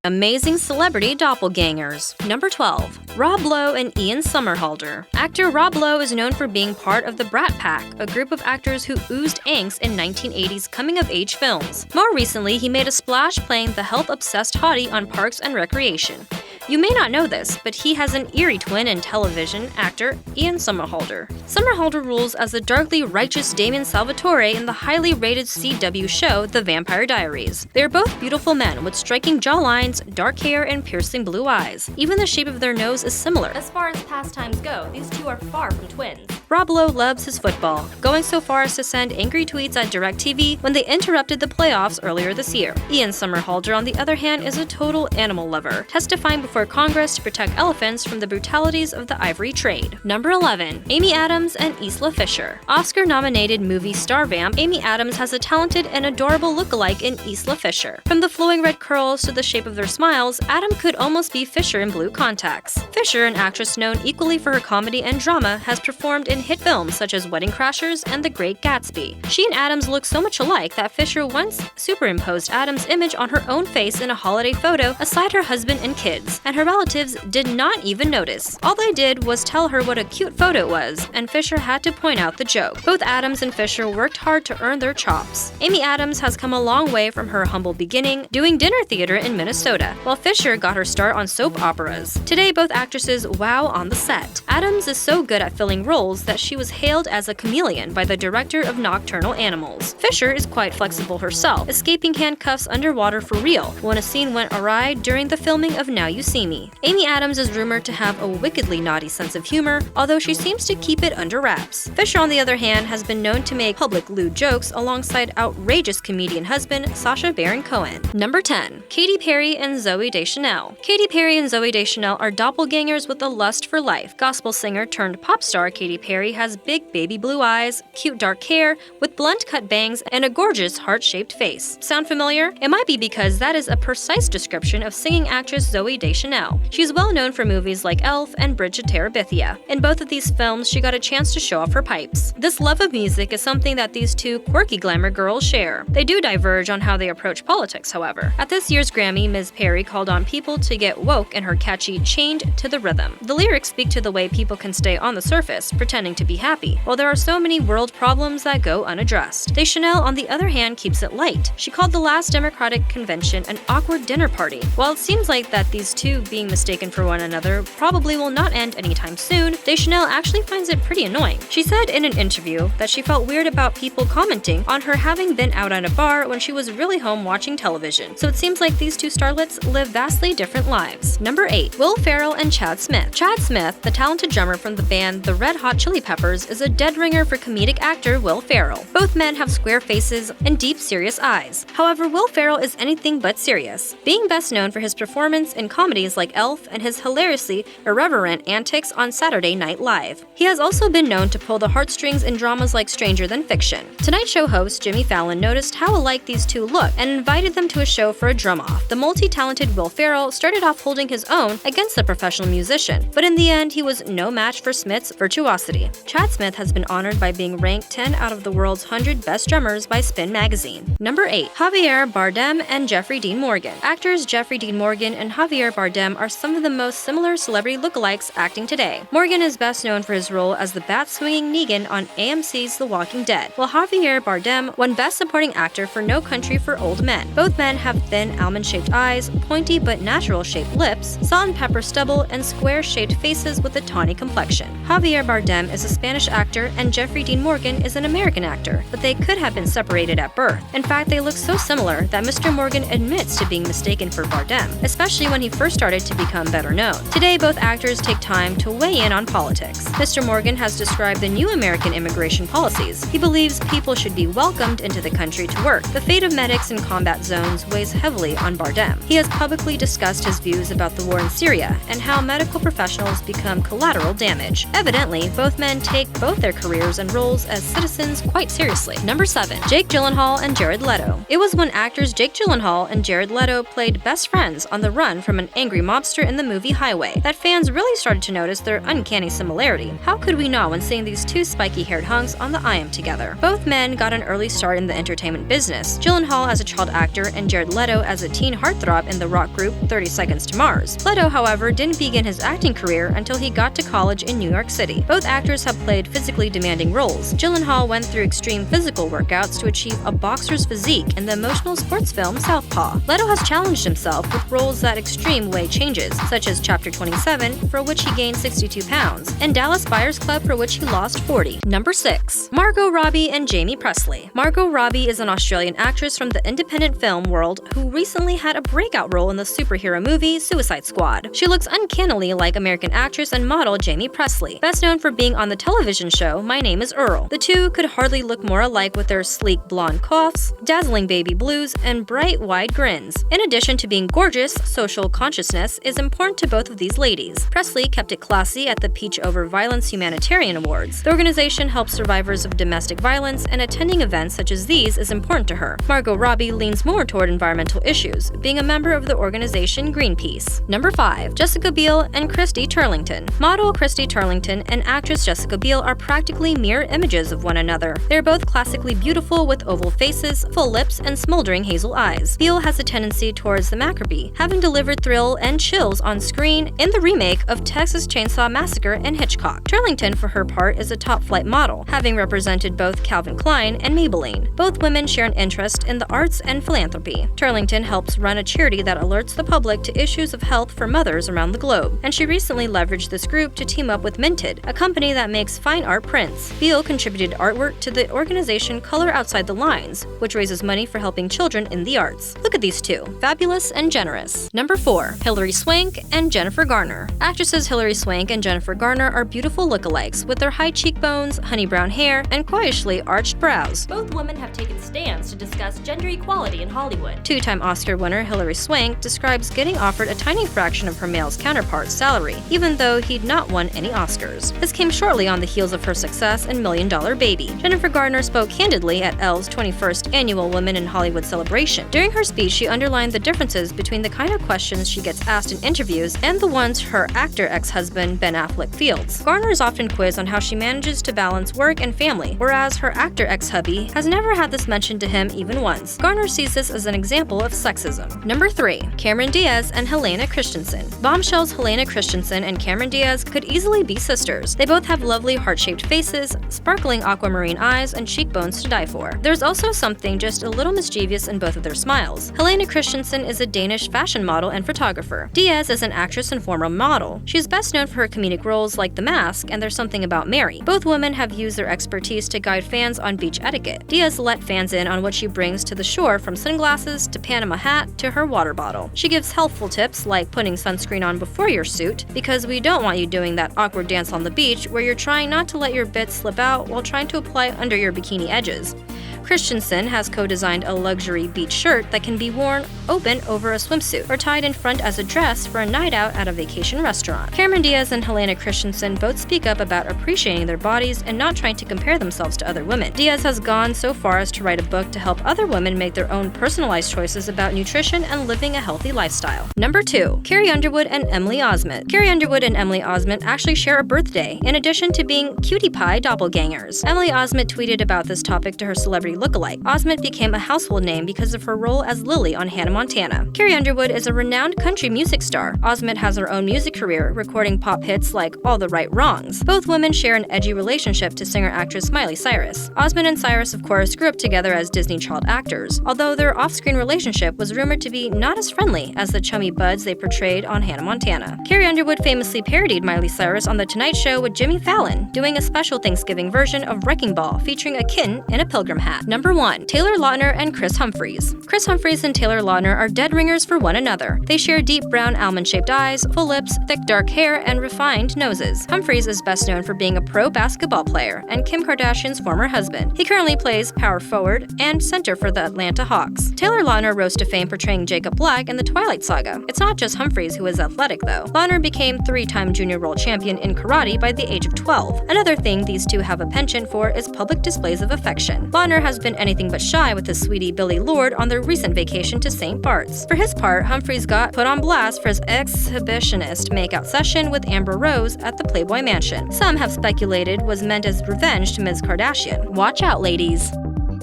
Amazing celebrity doppelgangers. Number 12. Rob Lowe and Ian Somerhalder. Actor Rob Lowe is known for being part of the Brat Pack, a group of actors who oozed angst in 1980s coming-of-age films. More recently, he made a splash playing the health-obsessed hottie on Parks and Recreation. You may not know this, but he has an eerie twin in television, actor Ian Somerhalder. Somerhalder rules as the darkly righteous Damien Salvatore in the highly rated CW show The Vampire Diaries. They are both beautiful men with striking jawlines, dark hair, and piercing blue eyes. Even the shape of their nose is similar. As far as pastimes go, these two are far from twins. Rob Lowe loves his football, going so far as to send angry tweets at DirecTV when they interrupted the playoffs earlier this year. Ian Somerhalder, on the other hand, is a total animal lover, testifying before Congress to protect elephants from the brutalities of the ivory trade. Number 11. Amy Adams and Isla Fisher. Oscar-nominated movie star vamp Amy Adams has a talented and adorable look-alike in Isla Fisher. From the flowing red curls to the shape of their smiles, Adam could almost be Fisher in blue contacts. Fisher, an actress known equally for her comedy and drama, has performed in hit films such as Wedding Crashers and The Great Gatsby. She and Adams look so much alike that Fisher once superimposed Adams' image on her own face in a holiday photo aside her husband and kids, and her relatives did not even notice. All they did was tell her what a cute photo it was, and Fisher had to point out the joke. Both Adams and Fisher worked hard to earn their chops. Amy Adams has come a long way from her humble beginning, doing dinner theater in Minnesota, while Fisher got her start on soap operas. Today, both actresses wow on the set. Adams is so good at filling roles that she was hailed as a chameleon by the director of Nocturnal Animals. Fisher is quite flexible herself, escaping handcuffs underwater for real when a scene went awry during the filming of Now You See Me. Amy Adams is rumored to have a wickedly naughty sense of humor, although she seems to keep it under wraps. Fisher, on the other hand, has been known to make public lewd jokes alongside outrageous comedian husband Sacha Baron Cohen. Number 10. Katy Perry and Zooey Deschanel. Katy Perry and Zooey Deschanel are doppelgangers with a lust for life. Gospel singer turned pop star Katy Perry has big baby blue eyes, cute dark hair, with blunt cut bangs, and a gorgeous heart-shaped face. Sound familiar? It might be because that is a precise description of singing actress Zooey Deschanel. She's well known for movies like Elf and Bridge to Terabithia. In both of these films, she got a chance to show off her pipes. This love of music is something that these two quirky glamour girls share. They do diverge on how they approach politics, however. At this year's Grammy, Ms. Perry called on people to get woke in her catchy Chained to the Rhythm. The lyrics speak to the way people can stay on the surface, pretending to be happy, while there are so many world problems that go unaddressed. Deschanel, on the other hand, keeps it light. She called the last Democratic convention an awkward dinner party. While it seems like that these two being mistaken for one another probably will not end anytime soon, Deschanel actually finds it pretty annoying. She said in an interview that she felt weird about people commenting on her having been out at a bar when she was really home watching television. So it seems like these two starlets live vastly different lives. Number 8. Will Ferrell and Chad Smith. Chad Smith, the talented drummer from the band The Red Hot Chili Peppers, is a dead ringer for comedic actor Will Ferrell. Both men have square faces and deep, serious eyes. However, Will Ferrell is anything but serious, being best known for his performance in comedies like Elf and his hilariously irreverent antics on Saturday Night Live. He has also been known to pull the heartstrings in dramas like Stranger Than Fiction. Tonight Show host Jimmy Fallon noticed how alike these two look and invited them to a show for a drum-off. The multi-talented Will Ferrell started off holding his own against the professional musician, but in the end he was no match for Smith's virtuosity. Chad Smith has been honored by being ranked 10 out of the world's 100 best drummers by Spin magazine. Number 8. Javier Bardem and Jeffrey Dean Morgan. Actors Jeffrey Dean Morgan and Javier Bardem are some of the most similar celebrity lookalikes acting today. Morgan is best known for his role as the bat-swinging Negan on AMC's The Walking Dead, while Javier Bardem won Best Supporting Actor for No Country for Old Men. Both men have thin, almond-shaped eyes, pointy but natural-shaped lips, salt and pepper stubble, and square-shaped faces with a tawny complexion. Javier Bardem is a Spanish actor and Jeffrey Dean Morgan is an American actor, but they could have been separated at birth. In fact, they look so similar that Mr. Morgan admits to being mistaken for Bardem, especially when he first started to become better known. Today, both actors take time to weigh in on politics. Mr. Morgan has described the new American immigration policies. He believes people should be welcomed into the country to work. The fate of medics in combat zones weighs heavily on Bardem. He has publicly discussed his views about the war in Syria and how medical professionals become collateral damage. Evidently, both men men take both their careers and roles as citizens quite seriously. Number 7. Jake Gyllenhaal and Jared Leto. It was when actors Jake Gyllenhaal and Jared Leto played best friends on the run from an angry mobster in the movie Highway that fans really started to notice their uncanny similarity. How could we not when seeing these two spiky-haired hunks on the IM together? Both men got an early start in the entertainment business, Gyllenhaal as a child actor and Jared Leto as a teen heartthrob in the rock group 30 Seconds to Mars. Leto, however, didn't begin his acting career until he got to college in New York City. Both actors have played physically demanding roles. Gyllenhaal went through extreme physical workouts to achieve a boxer's physique in the emotional sports film Southpaw. Leto has challenged himself with roles that extreme weight changes, such as Chapter 27, for which he gained 62 pounds, and Dallas Buyers Club, for which he lost 40. Number 6. Margot Robbie and Jamie Presley. Margot Robbie is an Australian actress from the independent film world who recently had a breakout role in the superhero movie Suicide Squad. She looks uncannily like American actress and model Jamie Presley, best known for being on the television show My Name is Earl. The two could hardly look more alike with their sleek blonde coifs, dazzling baby blues, and bright wide grins. In addition to being gorgeous, social consciousness is important to both of these ladies. Presley kept it classy at the Peach Over Violence Humanitarian Awards. The organization helps survivors of domestic violence, and attending events such as these is important to her. Margot Robbie leans more toward environmental issues, being a member of the organization Greenpeace. Number 5. Jessica Biel and Christy Turlington. Model Christy Turlington and actress Jessica Biel are practically mirror images of one another. They are both classically beautiful with oval faces, full lips, and smoldering hazel eyes. Biel has a tendency towards the macabre, having delivered thrill and chills on screen in the remake of Texas Chainsaw Massacre and Hitchcock. Turlington, for her part, is a top-flight model, having represented both Calvin Klein and Maybelline. Both women share an interest in the arts and philanthropy. Turlington helps run a charity that alerts the public to issues of health for mothers around the globe, and she recently leveraged this group to team up with Minted, a company that makes fine art prints. Biel contributed artwork to the organization Color Outside the Lines, which raises money for helping children in the arts. Look at these two, fabulous and generous. Number 4. Hilary Swank and Jennifer Garner. Actresses Hilary Swank and Jennifer Garner are beautiful lookalikes with their high cheekbones, honey brown hair, and coyishly arched brows. Both women have taken stands to discuss gender equality in Hollywood. Two-time Oscar winner Hilary Swank describes getting offered a tiny fraction of her male's counterpart's salary, even though he'd not won any Oscars. This came shortly on the heels of her success in Million Dollar Baby. Jennifer Garner spoke candidly at ELLE's 21st annual Women in Hollywood celebration. During her speech, she underlined the differences between the kind of questions she gets asked in interviews and the ones her actor ex-husband Ben Affleck fields. Garner is often quizzed on how she manages to balance work and family, whereas her actor ex-hubby has never had this mentioned to him even once. Garner sees this as an example of sexism. Number 3. Cameron Diaz and Helena Christensen. Bombshell's Helena Christensen and Cameron Diaz could easily be sisters. They both have lovely heart-shaped faces, sparkling aquamarine eyes, and cheekbones to die for. There's also something just a little mischievous in both of their smiles. Helena Christensen is a Danish fashion model and photographer. Diaz is an actress and former model. She's best known for her comedic roles like The Mask and There's Something About Mary. Both women have used their expertise to guide fans on beach etiquette. Diaz let fans in on what she brings to the shore, from sunglasses to Panama hat to her water bottle. She gives helpful tips like putting sunscreen on before your suit, because we don't want you doing that awkward dance on the beach where you're trying not to let your bits slip out while trying to apply under your bikini edges. Christensen has co-designed a luxury beach shirt that can be worn open over a swimsuit or tied in front as a dress for a night out at a vacation restaurant. Cameron Diaz and Helena Christensen both speak up about appreciating their bodies and not trying to compare themselves to other women. Diaz has gone so far as to write a book to help other women make their own personalized choices about nutrition and living a healthy lifestyle. Number 2. Carrie Underwood and Emily Osment. Carrie Underwood and Emily Osment actually share a birthday, in addition to being cutie pie doppelgangers. Emily Osment tweeted about this topic to her celebrity lookalike. Osment became a household name because of her role as Lily on Hannah Montana. Carrie Underwood is a renowned country music star. Osment has her own music career, recording pop hits like All the Right Wrongs. Both women share an edgy relationship to singer-actress Miley Cyrus. Osment and Cyrus, of course, grew up together as Disney child actors, although their off-screen relationship was rumored to be not as friendly as the chummy buds they portrayed on Hannah Montana. Carrie Underwood famously parodied Miley Cyrus on The Tonight Show with Jimmy Fallon, doing a special Thanksgiving version of Wrecking Ball featuring a kitten in a pilgrim hat. Number 1. Taylor Lautner and Kris Humphries. Kris Humphries and Taylor Lautner are dead ringers for one another. They share deep brown almond-shaped eyes, full lips, thick dark hair, and refined noses. Humphries is best known for being a pro basketball player and Kim Kardashian's former husband. He currently plays power forward and center for the Atlanta Hawks. Taylor Lautner rose to fame portraying Jacob Black in the Twilight Saga. It's not just Humphries who is athletic, though. Lautner became 3-time junior world champion in karate by the age of 12. Another thing these two have a penchant for is public displays of affection. Lautner has been anything but shy with his sweetie Billie Lourd on their recent vacation to St. Bart's. For his part, Humphries got put on blast for his exhibitionist makeout session with Amber Rose at the Playboy Mansion. Some have speculated was meant as revenge to Ms. Kardashian. Watch out, ladies.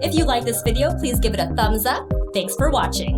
If you like this video, please give it a thumbs up. Thanks for watching.